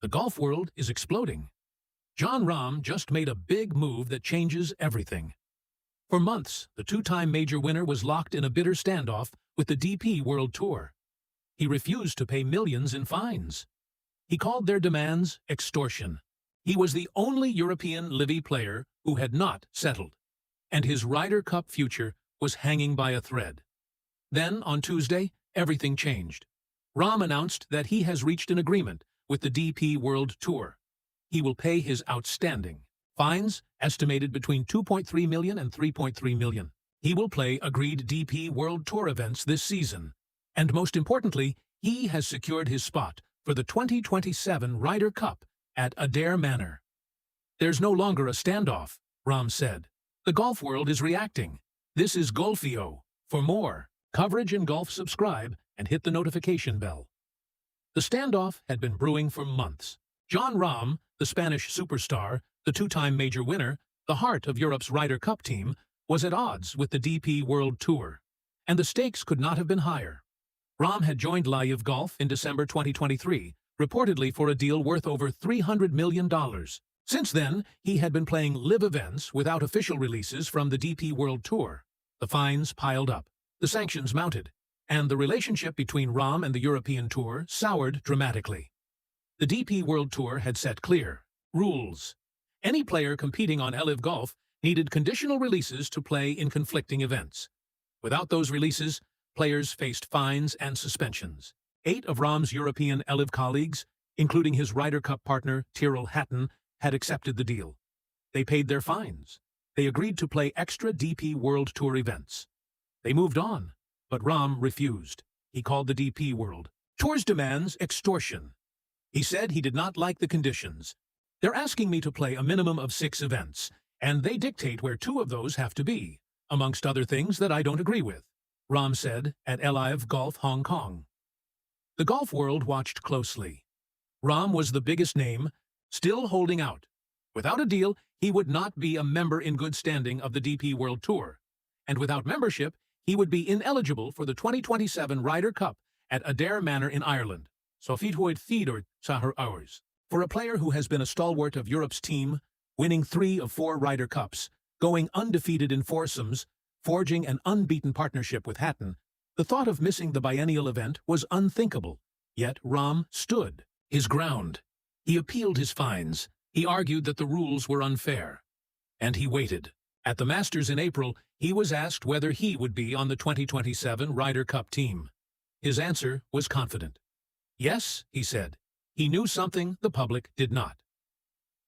The golf world is exploding. Jon Rahm just made a big move that changes everything. For months, the two-time major winner was locked in a bitter standoff with the DP World Tour. He refused to pay millions in fines. He called their demands extortion. He was the only European LIV player who had not settled, and his Ryder Cup future was hanging by a thread. Then, on Tuesday, everything changed. Rahm announced that he has reached an agreement with the DP World Tour. He will pay his outstanding fines, estimated between $2.3 million and $3.3 million. He will play agreed DP World Tour events this season. And most importantly, he has secured his spot for the 2027 Ryder Cup at Adair Manor. There's no longer a standoff, Rahm said. The golf world is reacting. This is Golfio. For more coverage in golf, subscribe and hit the notification bell. The standoff had been brewing for months. Jon Rahm, the Spanish superstar, the two-time major winner, the heart of Europe's Ryder Cup team, was at odds with the DP World Tour, and the stakes could not have been higher. Rahm had joined LIV Golf in December 2023, reportedly for a deal worth over $300 million. Since then, he had been playing LIV events without official releases from the DP World Tour. The fines piled up, the sanctions mounted, and the relationship between Rahm and the European Tour soured dramatically. The DP World Tour had set clear rules. Any player competing on LIV Golf needed conditional releases to play in conflicting events. Without those releases, players faced fines and suspensions. 8 of Rahm's European LIV colleagues, including his Ryder Cup partner Tyrrell Hatton, had accepted the deal. They paid their fines. They agreed to play extra DP World Tour events. They moved on, but Rahm refused. He called the DP World Tour's demands extortion. He said he did not like the conditions. They're asking me to play a minimum of 6 events, and they dictate where 2 of those have to be, amongst other things that I don't agree with, Rahm said at LIV Golf Hong Kong. The golf world watched closely. Rahm was the biggest name, still holding out. Without a deal, he would not be a member in good standing of the DP World Tour, and without membership, he would be ineligible for the 2027 Ryder Cup at Adair Manor in Ireland. So for a player who has been a stalwart of Europe's team, winning 3 of 4 Ryder Cups, going undefeated in foursomes, forging an unbeaten partnership with Hatton, the thought of missing the biennial event was unthinkable. Yet Rahm stood his ground. He appealed his fines. He argued that the rules were unfair. And he waited. At the Masters in April, he was asked whether he would be on the 2027 Ryder Cup team. His answer was confident. Yes, he said. He knew something the public did not.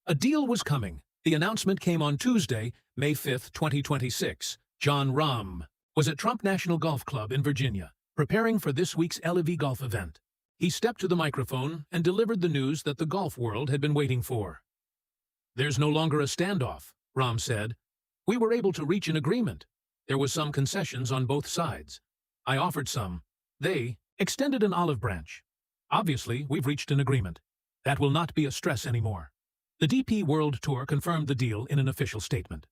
A deal was coming. The announcement came on Tuesday, May 5, 2026. Jon Rahm was at Trump National Golf Club in Virginia, preparing for this week's LIV Golf event. He stepped to the microphone and delivered the news that the golf world had been waiting for. There's no longer a standoff, Rahm said. We were able to reach an agreement. There was some concessions on both sides. I offered some. They extended an olive branch. Obviously, we've reached an agreement. That will not be a stress anymore. The DP World Tour confirmed the deal in an official statement.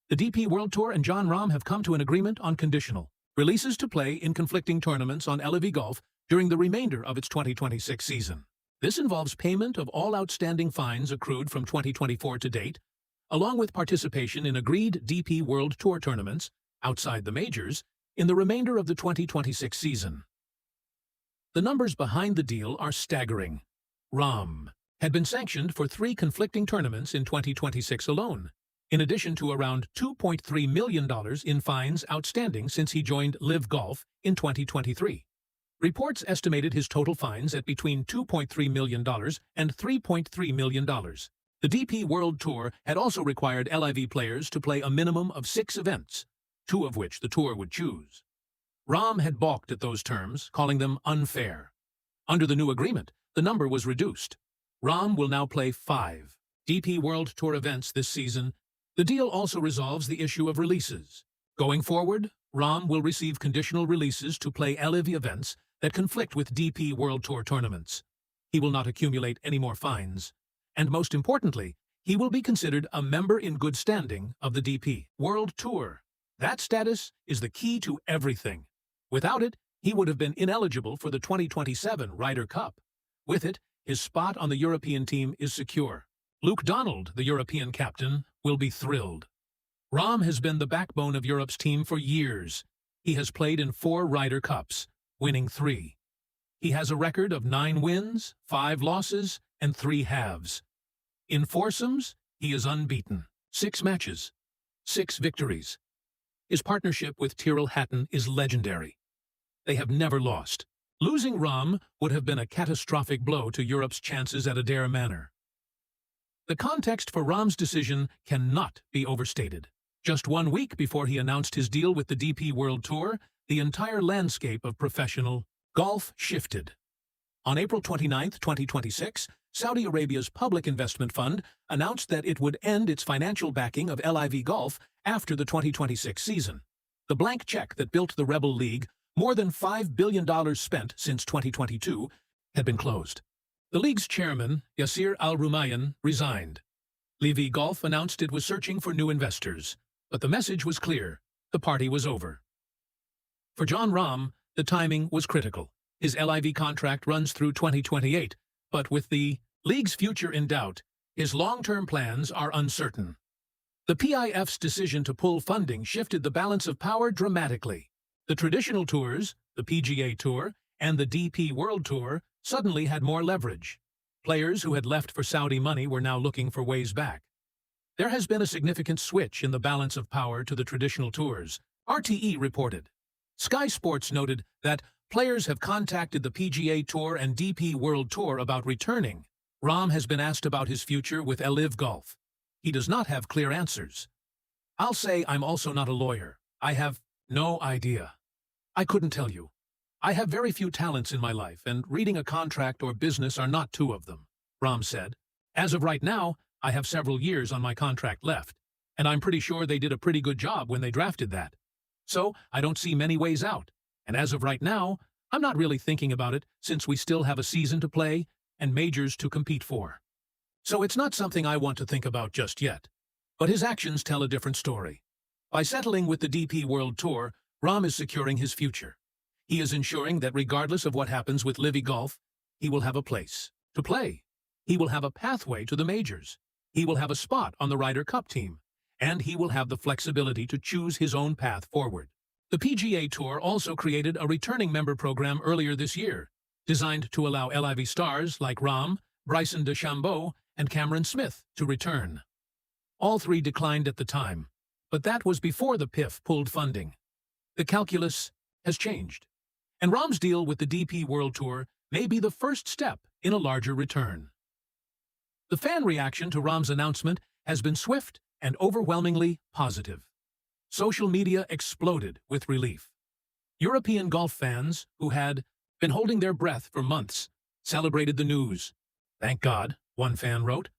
The DP World Tour and Jon Rahm have come to an agreement on conditional releases to play in conflicting tournaments on LIV Golf during the remainder of its 2026 season. This involves payment of all outstanding fines accrued from 2024 to date, along with participation in agreed DP World Tour tournaments, outside the majors, in the remainder of the 2026 season. The numbers behind the deal are staggering. Rahm had been sanctioned for 3 conflicting tournaments in 2026 alone, in addition to around $2.3 million in fines outstanding since he joined LIV Golf in 2023. Reports estimated his total fines at between $2.3 million and $3.3 million. The DP World Tour had also required LIV players to play a minimum of 6 events, 2 of which the tour would choose. Rahm had balked at those terms, calling them unfair. Under the new agreement, the number was reduced. Rahm will now play 5 DP World Tour events this season. The deal also resolves the issue of releases. Going forward, Rahm will receive conditional releases to play LIV events that conflict with DP World Tour tournaments. He will not accumulate any more fines. And most importantly, he will be considered a member in good standing of the DP World Tour. That status is the key to everything. Without it, he would have been ineligible for the 2027 Ryder Cup. With it, his spot on the European team is secure. Luke Donald, the European captain, will be thrilled. Rahm has been the backbone of Europe's team for years. He has played in 4 Ryder Cups, winning 3. He has a record of 9 wins, 5 losses, and 3 halves. In foursomes, he is unbeaten. 6 matches, 6 victories. His partnership with Tyrrell Hatton is legendary. They have never lost. Losing Rahm would have been a catastrophic blow to Europe's chances at Adair Manor. The context for Rahm's decision cannot be overstated. Just 1 week before he announced his deal with the DP World Tour, the entire landscape of professional golf shifted. On April 29, 2026, Saudi Arabia's Public Investment Fund announced that it would end its financial backing of LIV Golf after the 2026 season. The blank check that built the Rebel League, more than $5 billion spent since 2022, had been closed. The league's chairman, Yasir Al-Rumayyan, resigned. LIV Golf announced it was searching for new investors, but the message was clear: the party was over. For Jon Rahm, the timing was critical. His LIV contract runs through 2028, but with the league's future in doubt, his long-term plans are uncertain. The PIF's decision to pull funding shifted the balance of power dramatically. The traditional tours, the PGA Tour, and the DP World Tour suddenly had more leverage. Players who had left for Saudi money were now looking for ways back. There has been a significant switch in the balance of power to the traditional tours, RTE reported. Sky Sports noted that players have contacted the PGA Tour and DP World Tour about returning. Rahm has been asked about his future with LIV Golf. He does not have clear answers. I'll say I'm also not a lawyer. I have no idea. I couldn't tell you. I have very few talents in my life, and reading a contract or business are not 2 of them, Rahm said. As of right now, I have several years on my contract left, and I'm pretty sure they did a pretty good job when they drafted that. So I don't see many ways out, and as of right now, I'm not really thinking about it since we still have a season to play and majors to compete for. So it's not something I want to think about just yet. But his actions tell a different story. By settling with the DP World Tour, Rahm is securing his future. He is ensuring that regardless of what happens with LIV Golf, he will have a place to play. He will have a pathway to the majors. He will have a spot on the Ryder Cup team. And he will have the flexibility to choose his own path forward. The PGA Tour also created a returning member program earlier this year, designed to allow LIV stars like Rahm, Bryson DeChambeau, and Cameron Smith to return. All 3 declined at the time, but that was before the PIF pulled funding. The calculus has changed, and Rahm's deal with the DP World Tour may be the first step in a larger return. The fan reaction to Rahm's announcement has been swift and overwhelmingly positive. Social media exploded with relief. European golf fans, who had been holding their breath for months, celebrated the news. Thank God, one fan wrote.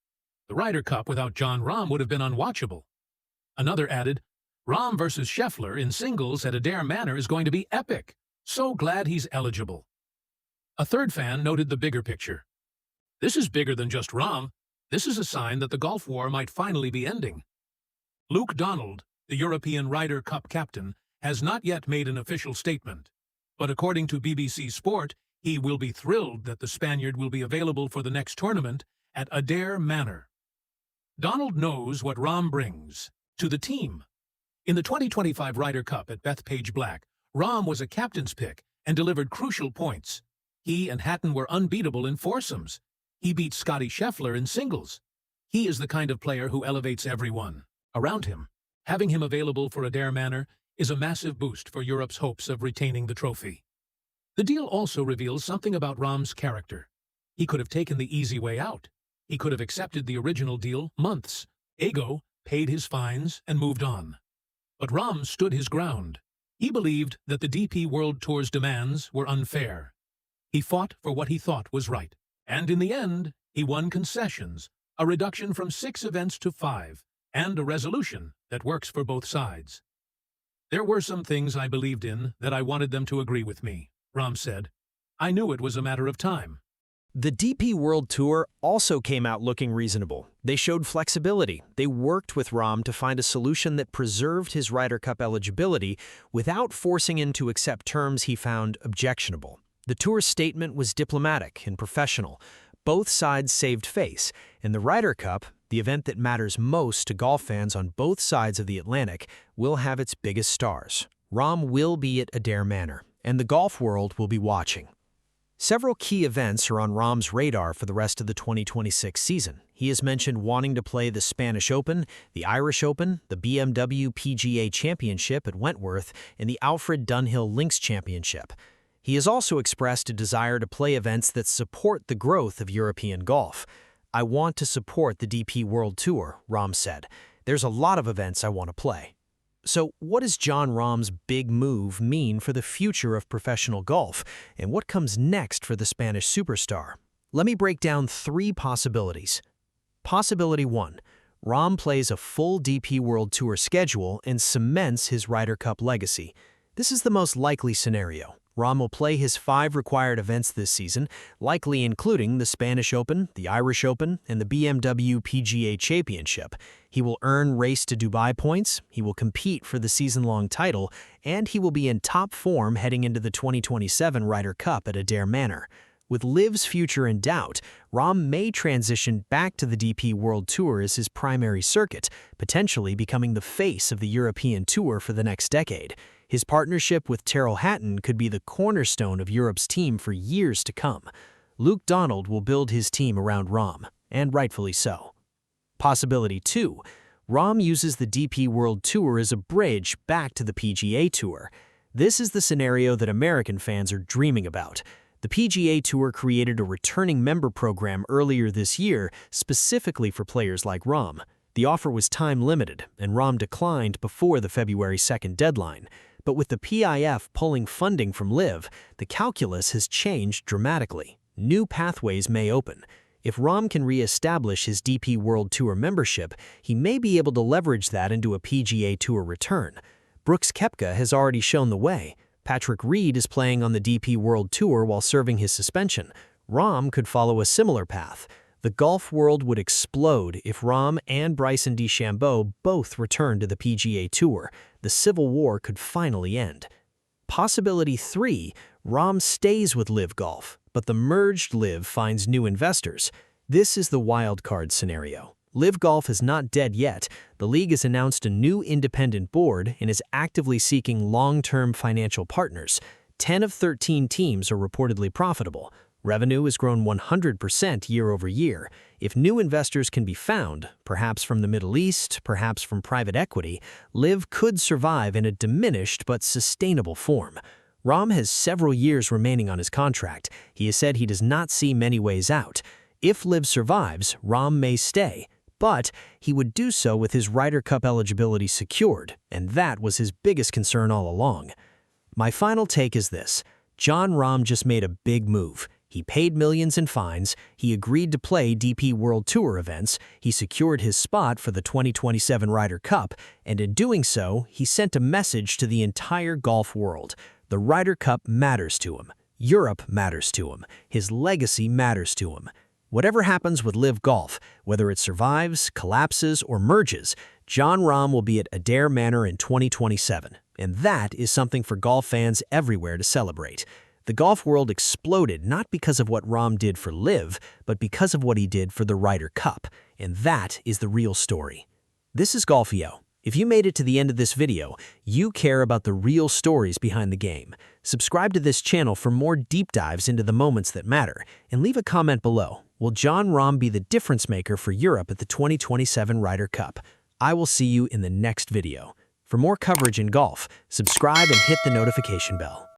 The Ryder Cup without Jon Rahm would have been unwatchable. Another added, Rahm versus Scheffler in singles at Adair Manor is going to be epic. So glad he's eligible. A third fan noted the bigger picture. This is bigger than just Rahm. This is a sign that the golf war might finally be ending. Luke Donald, the European Ryder Cup captain, has not yet made an official statement, but according to BBC Sport, he will be thrilled that the Spaniard will be available for the next tournament at Adair Manor. Donald knows what Rahm brings to the team. In the 2025 Ryder Cup at Bethpage Black, Rahm was a captain's pick and delivered crucial points. He and Hatton were unbeatable in foursomes. He beat Scottie Scheffler in singles. He is the kind of player who elevates everyone around him. Having him available for Adair Manor is a massive boost for Europe's hopes of retaining the trophy. The deal also reveals something about Rahm's character. He could have taken the easy way out. He could have accepted the original deal months ago, paid his fines, and moved on. But Rahm stood his ground. He believed that the DP World Tour's demands were unfair. He fought for what he thought was right. And in the end, he won concessions, a reduction from 6 events to 5, and a resolution that works for both sides. There were some things I believed in that I wanted them to agree with me, Rahm said. I knew it was a matter of time. The DP World Tour also came out looking reasonable. They showed flexibility. They worked with Rahm to find a solution that preserved his Ryder Cup eligibility without forcing him to accept terms he found objectionable. The tour's statement was diplomatic and professional, Both sides saved face, and the Ryder Cup, the event that matters most to golf fans on both sides of the Atlantic, will have its biggest stars. Rahm will be at Adair Manor, and the golf world will be watching. Several key events are on Rahm's radar for the rest of the 2026 season. He has mentioned wanting to play the Spanish Open, the Irish Open, the BMW PGA Championship at Wentworth, and the Alfred Dunhill Links Championship. He has also expressed a desire to play events that support the growth of European golf. "I want to support the DP World Tour," Rahm said. "There's a lot of events I want to play." So what does Jon Rahm's big move mean for the future of professional golf, and what comes next for the Spanish superstar? Let me break down 3 possibilities. Possibility 1. Rahm plays a full DP World Tour schedule and cements his Ryder Cup legacy. This is the most likely scenario. Rahm will play his 5 required events this season, likely including the Spanish Open, the Irish Open, and the BMW PGA Championship. He will earn Race to Dubai points, he will compete for the season-long title, and he will be in top form heading into the 2027 Ryder Cup at Adair Manor. With LIV's future in doubt, Rahm may transition back to the DP World Tour as his primary circuit, potentially becoming the face of the European Tour for the next decade. His partnership with Tyrrell Hatton could be the cornerstone of Europe's team for years to come. Luke Donald will build his team around Rahm, and rightfully so. Possibility 2. Rahm uses the DP World Tour as a bridge back to the PGA Tour. This is the scenario that American fans are dreaming about. The PGA Tour created a returning member program earlier this year specifically for players like Rahm. The offer was time-limited, and Rahm declined before the February 2nd deadline. But with the PIF pulling funding from LIV, the calculus has changed dramatically. New pathways may open. If Rahm can re-establish his DP World Tour membership, he may be able to leverage that into a PGA Tour return. Brooks Koepka has already shown the way. Patrick Reed is playing on the DP World Tour while serving his suspension. Rahm could follow a similar path. The golf world would explode if Rahm and Bryson DeChambeau both returned to the PGA Tour. The Civil War could finally end. Possibility 3. Rahm stays with LIV Golf, but the merged LIV finds new investors. This is the wild card scenario. LIV Golf is not dead yet. The league has announced a new independent board and is actively seeking long-term financial partners. 10 of 13 teams are reportedly profitable. Revenue has grown 100% year over year. If new investors can be found, perhaps from the Middle East, perhaps from private equity, LIV could survive in a diminished but sustainable form. Rahm has several years remaining on his contract. He has said he does not see many ways out. If LIV survives, Rahm may stay, but he would do so with his Ryder Cup eligibility secured, and that was his biggest concern all along. My final take is this. Jon Rahm just made a big move. He paid millions in fines, he agreed to play DP World Tour events, he secured his spot for the 2027 Ryder Cup, and in doing so, he sent a message to the entire golf world. The Ryder Cup matters to him. Europe matters to him. His legacy matters to him. Whatever happens with LIV Golf, whether it survives, collapses, or merges, Jon Rahm will be at Adair Manor in 2027, and that is something for golf fans everywhere to celebrate. The golf world exploded not because of what Rahm did for LIV, but because of what he did for the Ryder Cup, and that is the real story. This is Golfio. If you made it to the end of this video, you care about the real stories behind the game. Subscribe to this channel for more deep dives into the moments that matter, and leave a comment below. Will Jon Rahm be the difference maker for Europe at the 2027 Ryder Cup? I will see you in the next video. For more coverage in golf, subscribe and hit the notification bell.